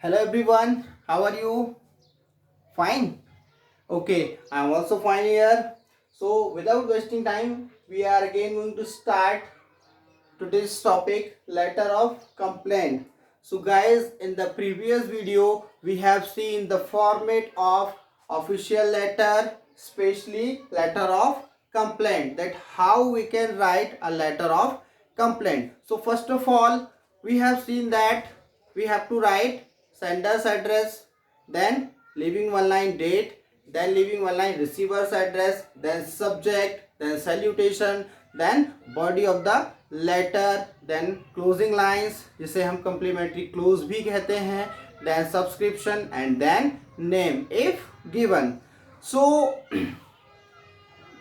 Hello everyone, how are you? Fine? Okay, I am also fine here. So, without wasting time, we are again going to start today's topic, letter of complaint. So, guys, in the previous video, we have seen the format of official letter, especially letter of complaint, that how we can write a letter of complaint. So, first of all, we have seen that we have to write sender's address, then leaving one line date, then leaving one line receiver's address, then subject, then salutation, then body of the letter, then closing lines जिसे हम complimentary close भी कहते हैं, then subscription and then name if given. So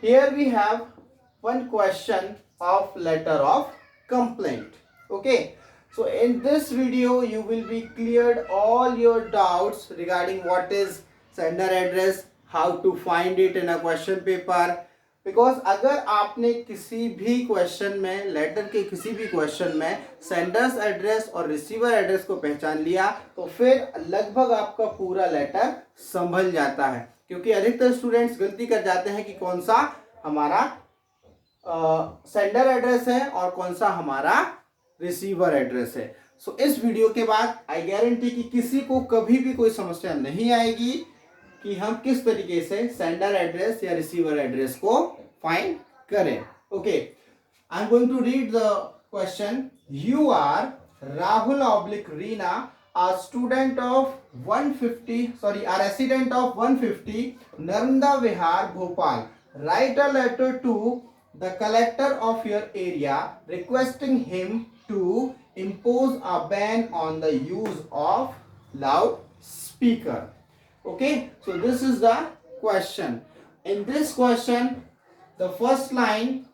here we have one question of letter of complaint. Okay, so in this video you will be cleared all your doubts regarding what is sender address, how to find it in a question paper. Because अगर आपने किसी भी question में, letter के किसी भी question में sender's address और रिसीवर एड्रेस को पहचान लिया तो फिर लगभग आपका पूरा लेटर संभल जाता है. क्योंकि अधिकतर स्टूडेंट्स गलती कर जाते हैं कि कौन सा हमारा सेंडर एड्रेस है और कौन सा हमारा रिसीवर एड्रेस है. सो इस वीडियो के बाद आई गारंटी कि किसी को कभी भी कोई समस्या नहीं आएगी कि हम किस तरीके से सेंडर एड्रेस या रिसीवर एड्रेस को फाइंड करें. Okay, I am going to read the question. You are Rahul oblique Reena, a student of 150 a resident of 150 Narmada Vihar, Bhopal. Write a letter to the collector of your area requesting him to impose a ban on the use of loudspeaker. Okay, so this is the question. In this question, the first line,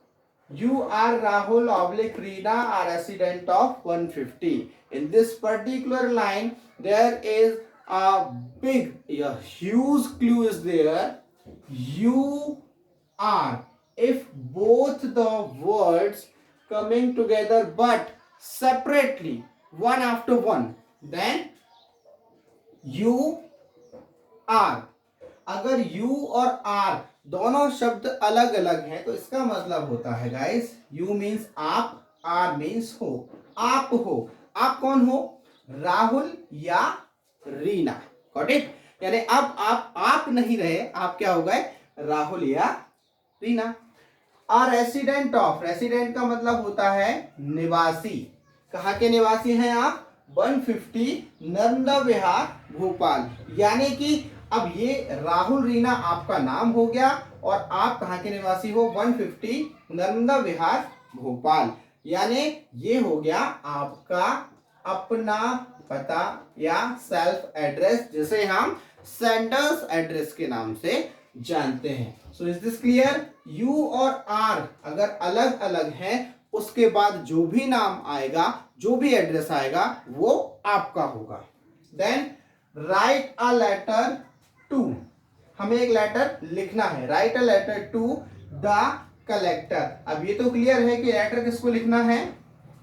you are Rahul oblique Reena, a resident of 150. In this particular line, there is a huge clue is there. You are. If both the words coming together but separately, one after one, then you R. अगर U और R दोनों शब्द अलग अलग हैं तो इसका मतलब होता है गाइस, यू मीन्स आप, आर मीन्स हो, आप हो. आप कौन हो? राहुल या रीना. Got it? यानी अब आप नहीं रहे, आप क्या हो गए? राहुल या रीना. आ रेसिडेंट ऑफ, रेसिडेंट का मतलब होता है निवासी. कहाँ के निवासी हैं आप? 150 नर्मदा विहार, भोपाल. यानी कि अब ये राहुल रीना आपका नाम हो गया और आप कहाँ के निवासी हो? 150 नर्मदा विहार, भोपाल. यानी ये हो गया आपका अपना पता या सेल्फ एड्रेस, जिसे हम सेंडर्स एड्रेस के नाम से जानते हैं. So is this clear? You और आर अगर अलग अलग हैं, उसके बाद जो भी नाम आएगा, जो भी एड्रेस आएगा, वो आपका होगा. Then write a letter to, हमें एक लेटर लिखना है. Write a letter to the collector. अब ये तो क्लियर है कि लेटर किसको लिखना है?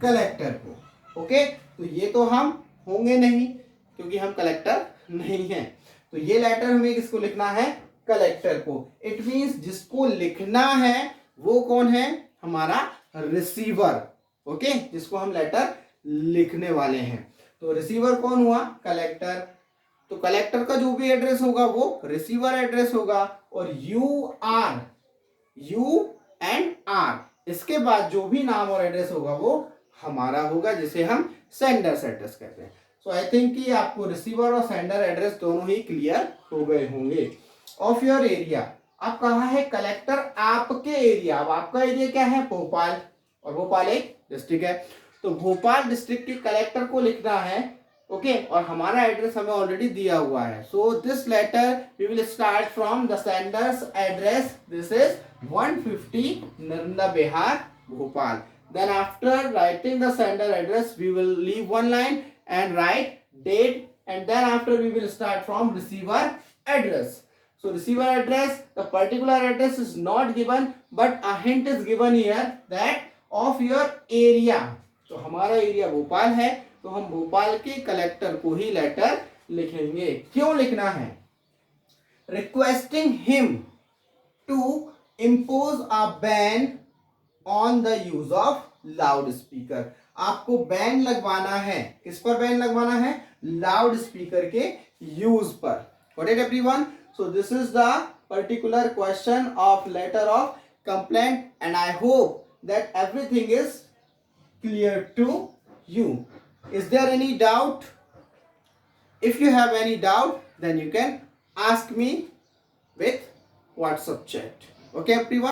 कलेक्टर को. ओके, तो ये तो हम होंगे नहीं क्योंकि हम कलेक्टर नहीं हैं. तो ये लेटर हमें किसको लिखना है? कलेक्टर को. इट मींस जिसको लिखना है वो कौन है? हमारा रिसीवर. ओके, जिसको हम लेटर लिखने वाले हैं. तो रिसीवर कौन हुआ? कलेक्टर. तो कलेक्टर का जो भी एड्रेस होगा वो रिसीवर एड्रेस होगा. और U R, U and R, इसके बाद जो भी नाम और एड्रेस होगा वो हमारा होगा, जिसे हम सेंडर्स एड्रेस कहते हैं. सो आई थिंक कि आपको रिसीवर और सेंडर एड्रेस दोनों ही क्लियर हो गए होंगे. ऑफ योर एरिया, आप कहाँ है? कलेक्टर आपके एरिया. अब आपका एरिया क्या है? भोपाल. और भोपाल एक डिस्ट्रिक्ट है, तो भोपाल डिस्ट्रिक्ट के कलेक्टर को लिखना है. ओके, और हमारा एड्रेस हमें ऑलरेडी दिया हुआ है. So this letter we will start from the sender's address. This is 150 Narmada Vihar, Bhopal. Then after writing the sender address we will leave one line and write date, and then after we will start from receiver address. So receiver address, the particular address is not given, but a hint is given here that of your area. तो हमारा area Bhopal है, तो हम भोपाल के collector को ही letter लिखेंगे। क्यों लिखना है? Requesting him to impose a ban on the use of loud speaker. आपको बैन लगवाना है। किस पर बैन लगवाना है? लाउड स्पीकर के यूज पर। Got it everyone? So this is the particular question of letter of complaint, and I hope that everything is clear to you. Is there any doubt? If you have any doubt, then you can ask me with WhatsApp chat. Okay everyone?